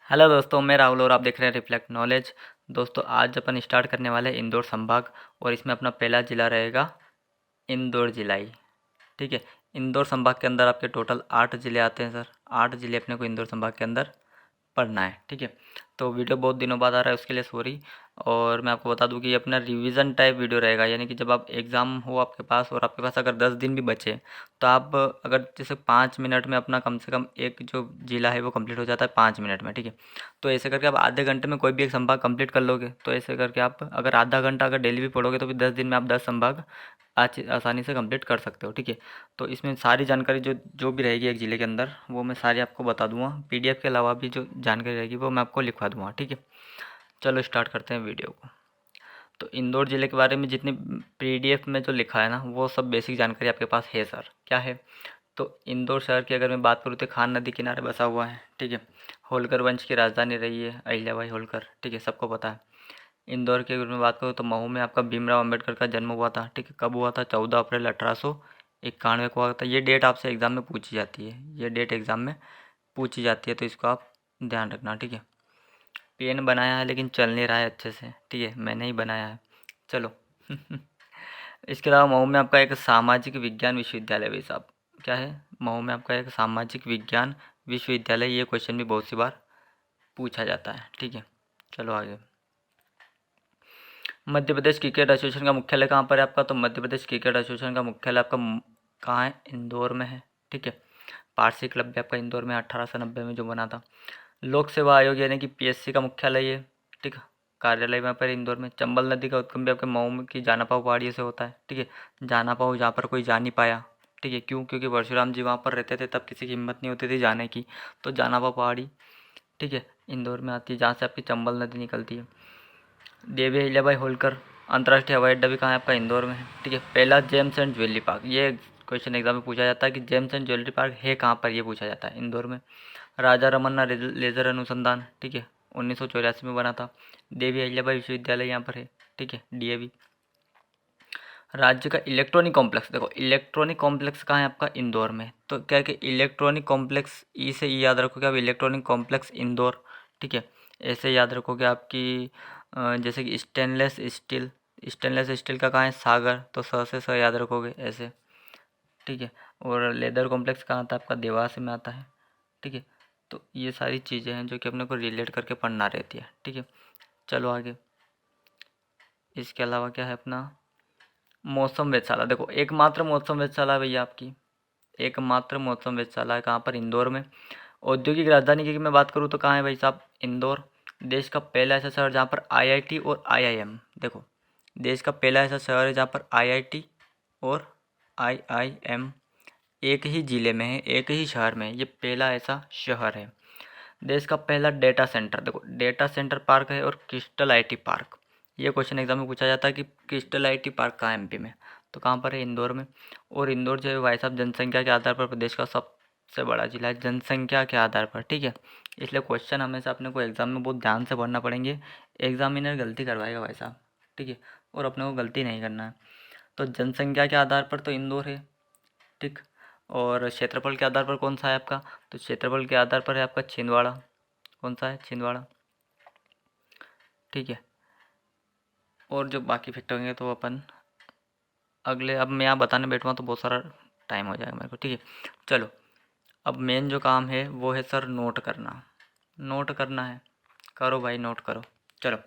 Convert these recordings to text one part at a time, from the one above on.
Hello दोस्तों, मैं राहुल और आप देख रहे हैं रिफ्लेक्ट नॉलेज। दोस्तों, आज अपन स्टार्ट करने वाले हैं इंदौर संभाग और इसमें अपना पहला ज़िला रहेगा इंदौर जिला ही। ठीक है। इंदौर संभाग के अंदर आपके टोटल 8 ज़िले आते हैं सर। 8 ज़िले अपने को इंदौर संभाग के अंदर पढ़ना है। ठीक है। तो वीडियो बहुत दिनों बाद आ रहा है, उसके लिए सॉरी। और मैं आपको बता दूं कि ये अपना रिवीजन टाइप वीडियो रहेगा, यानी कि जब आप एग्ज़ाम हो आपके पास और आपके पास अगर 10 दिन भी बचे तो आप अगर जैसे 5 मिनट में अपना कम से कम एक जो जिला है वो कंप्लीट हो जाता है 5 मिनट में। ठीक है। तो ऐसे करके आप आधे घंटे में कोई भी एक संभाग कंप्लीट कर लोगे। तो ऐसे करके आप अगर आधा घंटा अगर डेली भी पढ़ोगे तो भी 10 दिन में आप 10 संभाग आसानी से कंप्लीट कर सकते हो। ठीक है। तो इसमें सारी जानकारी जो जो भी रहेगी एक ज़िले के अंदर वो मैं सारी आपको बता दूंगा। पीडीएफ के अलावा भी जो जानकारी रहेगी वो मैं आपको लिखवा दूंगा। ठीक है। चलो स्टार्ट करते हैं वीडियो को। तो इंदौर ज़िले के बारे में जितनी पीडीएफ में जो लिखा है ना वो सब बेसिक जानकारी आपके पास है सर। क्या है? तो इंदौर शहर की अगर मैं बात करूँ तो खान नदी किनारे बसा हुआ है। ठीक है। होलकर वंश की राजधानी रही है अहिल्याबाई होलकर। ठीक है, सबको पता है। इंदौर की अगर मैं बात करूँ तो महू में आपका भीमराव अंबेडकर का जन्म हुआ था। ठीक है। कब हुआ था? 14 अप्रैल 1891 को हुआ था। ये डेट आपसे एग्ज़ाम में पूछी जाती है। ये डेट एग्ज़ाम में पूछी जाती है, तो इसको आप ध्यान रखना। ठीक है। पेन बनाया है लेकिन चल नहीं रहा है अच्छे से। ठीक है, मैंने ही बनाया है। चलो इसके अलावा मऊ में आपका एक सामाजिक विज्ञान विश्वविद्यालय भाई साहब। क्या है? मऊ में आपका एक सामाजिक विज्ञान विश्वविद्यालय। ये क्वेश्चन भी बहुत सी बार पूछा जाता है। ठीक है। चलो आगे। मध्य प्रदेश क्रिकेट एसोसिएशन का मुख्यालय कहाँ पर है आपका? तो मध्य प्रदेश क्रिकेट एसोसिएशन का मुख्यालय आपका कहाँ है? इंदौर में है। ठीक है। पारसी क्लब भी आपका इंदौर में 1890 में जो बना था। लोक सेवा आयोग यानी कि पीएससी का मुख्यालय है। ठीक है। कार्यालय वहाँ पर इंदौर में। चंबल नदी का उद्गम भी आपके मऊ की जानापाव पहाड़ी से होता है। ठीक है। जानापाव जहाँ पर कोई जा नहीं पाया। ठीक है। क्यों? क्योंकि परशुराम जी वहाँ पर रहते थे, तब किसी की हिम्मत नहीं होती थी जाने की। तो जानापाव पहाड़ी, ठीक है, इंदौर में आती है, जहाँ से आपकी चंबल नदी निकलती है। देवी अहिल्याबाई होलकर अंतर्राष्ट्रीय हवाई अड्डा भी कहाँ है आपका? इंदौर में है। ठीक है। पहला जेम्स एंड ज्वेलरी पार्क, ये क्वेश्चन एग्जाम में पूछा जाता है कि जेम्स एंड ज्वेलरी पार्क है कहाँ पर, ये पूछा जाता है। इंदौर में। राजा रमन्ना लेजर अनुसंधान, ठीक है, 1984 में बना था। देवी अहिल्याबाई विश्वविद्यालय यहाँ पर है। ठीक है, डीएवी। राज्य का इलेक्ट्रॉनिक कॉम्प्लेक्स, देखो इलेक्ट्रॉनिक कॉम्प्लेक्स कहाँ है आपका? इंदौर में। तो क्या है कि इलेक्ट्रॉनिक कॉम्प्लेक्स, ई से ई याद रखोगे आप, इलेक्ट्रॉनिक कॉम्प्लेक्स इंदौर। ठीक है। ऐसे याद रखोगे आपकी जैसे कि स्टेनलेस स्टील का कहाँ है? सागर। तो से स याद रखोगे ऐसे। ठीक है। और लेदर कॉम्प्लेक्स कहाँ आता है आपका? देवास में आता है। ठीक है। तो ये सारी चीज़ें हैं जो कि अपने को रिलेट करके पढ़ना रहती है। ठीक है। चलो आगे। इसके अलावा क्या है अपना? मौसम वेधशाला, देखो एकमात्र मौसम वेधशाला है भैया आपकी। एकमात्र मौसम वेधशाला है कहाँ पर? इंदौर में। औद्योगिक राजधानी की मैं बात करूँ तो कहाँ है भाई साहब? इंदौर। देश का पहला ऐसा शहर जहाँ पर आईआईटी और आईआईएम, देखो देश का पहला ऐसा शहर है जहाँ पर आईआईटी और आईआईएम एक ही ज़िले में है, एक ही शहर में है। ये पहला ऐसा शहर है। देश का पहला डेटा सेंटर, देखो डेटा सेंटर पार्क है और क्रिस्टल आईटी पार्क। ये क्वेश्चन एग्जाम में पूछा जाता है कि क्रिस्टल आईटी पार्क कहाँ है एमपी में? तो कहाँ पर है? इंदौर में। और इंदौर जो है भाई साहब जनसंख्या के आधार पर प्रदेश का सबसे बड़ा जिला है, जनसंख्या के आधार पर। ठीक है। इसलिए क्वेश्चन हमेशा अपने को एग्जाम में बहुत ध्यान से पढ़ना पड़ेंगे। एग्जामिनर गलती करवाएगा भाई साहब। ठीक है। और अपने को गलती नहीं करना है। तो जनसंख्या के आधार पर तो इंदौर है। ठीक। और क्षेत्रफल के आधार पर कौन सा है आपका? तो क्षेत्रफल के आधार पर है आपका छिंदवाड़ा। कौन सा है? छिंदवाड़ा। ठीक है। और जो बाकी फैक्टर होंगे तो अपन अगले, अब मैं यहाँ बताने बैठूँगा तो बहुत सारा टाइम हो जाएगा मेरे को। ठीक है। चलो, अब मेन जो काम है वो है सर नोट करना। नोट करना है, करो भाई नोट करो। चलो,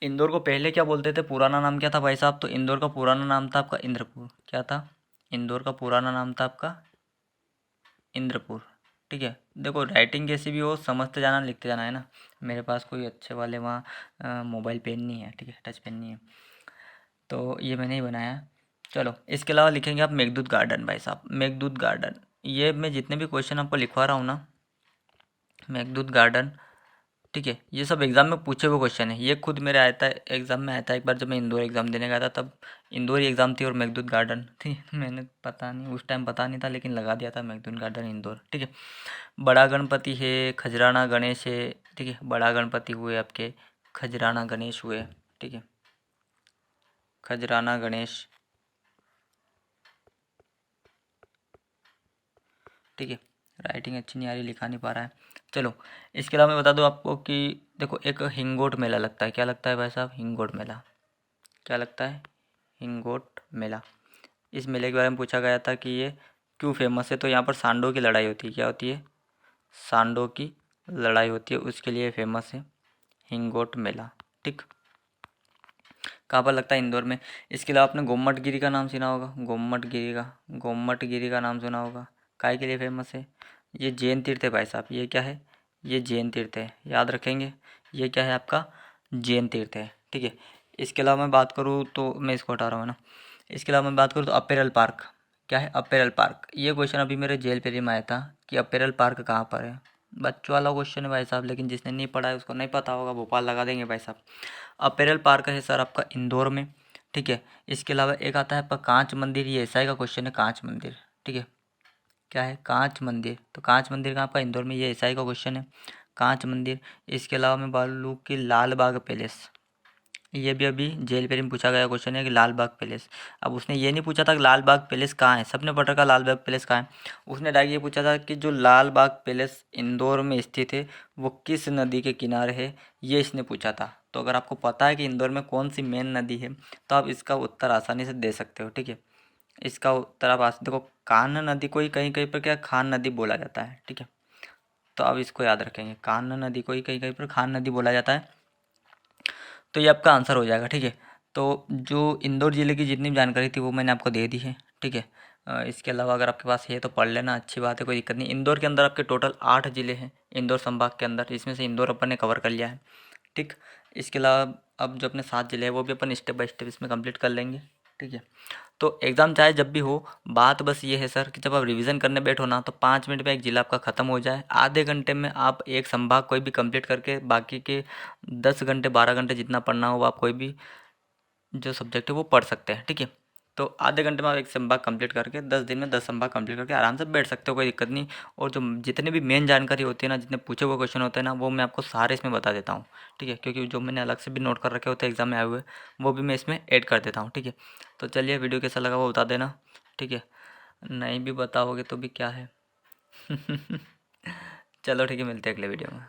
इंदौर को पहले क्या बोलते थे? पुराना नाम क्या था भाई साहब? तो इंदौर का पुराना नाम था आपका इंद्रपुर। क्या था? इंदौर का पुराना नाम था आपका इंद्रपुर। ठीक है। देखो राइटिंग कैसी भी हो समझते जाना, लिखते जाना है ना। मेरे पास कोई अच्छे वाले वहाँ मोबाइल पेन नहीं है। ठीक है, टच पेन नहीं है, तो ये मैंने ही बनाया है। चलो, इसके अलावा लिखेंगे आप मेघदूत गार्डन भाई साहब, मेघदूत गार्डन। ये मैं जितने भी क्वेश्चन आपको लिखवा रहा हूँ ना, मेघदूत गार्डन, ठीक है, ये सब एग्जाम में पूछे हुए क्वेश्चन है। ये खुद मेरे आया था एग्जाम में, आया था एक बार जब मैं इंदौर एग्जाम देने गया था, तब इंदौर ही एग्जाम थी और मेघदूत गार्डन थी। मैंने पता नहीं उस टाइम पता नहीं था, लेकिन लगा दिया था मेघदूत गार्डन इंदौर। ठीक है। बड़ा गणपति है, खजराना गणेश है। ठीक है। बड़ा गणपति हुए आपके, खजराना गणेश हुए। ठीक है। खजराना गणेश। ठीक है। राइटिंग अच्छी नहीं आ रही, लिखा नहीं पा रहा है। चलो, इसके अलावा मैं बता दूँ आपको कि देखो एक हिंगोट मेला लगता है। क्या लगता है भाई साहब? हिंगोट मेला। क्या लगता है? हिंगोट मेला। इस मेले के बारे में पूछा गया था कि ये क्यों फेमस है, तो यहाँ पर सांडों की लड़ाई होती है। क्या होती है? सांडों की लड़ाई होती है, उसके लिए फेमस है हिंगोट मेला। ठीक। कहाँ पर लगता है? इंदौर में। इसके अलावा आपने गोमट गिरी का नाम सुना होगा। गोमट गिरी का नाम सुना होगा। काय के लिए फेमस है? ये जैन तीर्थ है भाई साहब। ये क्या है? ये जैन तीर्थ है, याद रखेंगे। ये क्या है आपका? जैन तीर्थ है। ठीक है। इसके अलावा मैं बात करूँ तो मैं इसको हटा रहा हूँ ना। इसके अलावा मैं बात करूँ तो अपेरल पार्क। क्या है? Apparel park. ये क्वेश्चन अभी मेरे जेल पेरी में आया था कि अपेरल पार्क कहाँ पर है। बच्चों वाला क्वेश्चन है भाई साहब, लेकिन जिसने नहीं पढ़ा है उसको नहीं पता होगा, भोपाल लगा देंगे भाई साहब। अपेरल पार्क है सर आपका इंदौर में। ठीक है। इसके अलावा एक आता है आपका कांच मंदिर। ये एसआई का क्वेश्चन है, कांच मंदिर। ठीक है। क्या है? कांच मंदिर। तो कांच मंदिर कहाँ आपका? इंदौर में। ये एसआई का क्वेश्चन है, कांच मंदिर। इसके अलावा मैं बात लूँ कि लाल बाग पैलेस। ये भी अभी जेल पेरी में पूछा गया क्वेश्चन है कि लाल बाग पैलेस। अब उसने ये नहीं पूछा था कि लाल बाग पैलेस कहाँ है, सबने पढ़ रखा लाल बाग पैलेस कहाँ है। उसने डायरेक्ट ये पूछा था कि जो लाल बाग पैलेस इंदौर में स्थित है वो किस नदी के किनारे है, ये इसने पूछा था। तो अगर आपको पता है कि इंदौर में कौन सी मेन नदी है तो आप इसका उत्तर आसानी से दे सकते हो। ठीक है। इसका उत्तर आप देखो, कान्ह नदी को ही कहीं कहीं पर क्या खान नदी बोला जाता है। ठीक है। तो आप इसको याद रखेंगे, कान्ह नदी को ही कहीं कहीं पर खान नदी बोला जाता है। तो ये आपका आंसर हो जाएगा। ठीक है। तो जो इंदौर ज़िले की जितनी भी जानकारी थी वो मैंने आपको दे दी है। ठीक है। इसके अलावा अगर आपके पास है तो पढ़ लेना, अच्छी बात है, कोई दिक्कत नहीं। इंदौर के अंदर आपके टोटल 8 ज़िले हैं इंदौर संभाग के अंदर, इसमें से इंदौर अपन ने कवर कर लिया है। ठीक। इसके अलावा अब जो अपने 7 ज़िले हैं वो भी अपन स्टेप बाय स्टेप इसमें कंप्लीट कर लेंगे। ठीक है। तो एग्ज़ाम चाहे जब भी हो, बात बस ये है सर कि जब आप रिवीजन करने बैठो ना तो 5 मिनट में एक जिला आपका ख़त्म हो जाए, आधे घंटे में आप एक संभाग कोई भी कंप्लीट करके बाकी के 10 घंटे 12 घंटे जितना पढ़ना हो आप कोई भी जो सब्जेक्ट है वो पढ़ सकते हैं। ठीक है। तो आधे घंटे में आप एक संभाग कंप्लीट करके 10 दिन में 10 संभाग कंप्लीट करके आराम से बैठ सकते हो, कोई दिक्कत नहीं। और जो जितने भी मेन जानकारी होती है ना, जितने पूछे हुए क्वेश्चन होते हैं ना, वो मैं आपको सारे इसमें बता देता हूँ। ठीक है। क्योंकि जो मैंने अलग से भी नोट कर रखे होते हैं एग्जाम में आए हुए, वो भी मैं इसमें ऐड कर देता हूँ। ठीक है। तो चलिए, वीडियो कैसा लगा वो बता देना। ठीक है। नहीं भी बताओगे तो भी क्या है। चलो ठीक है, मिलते हैं अगले वीडियो में।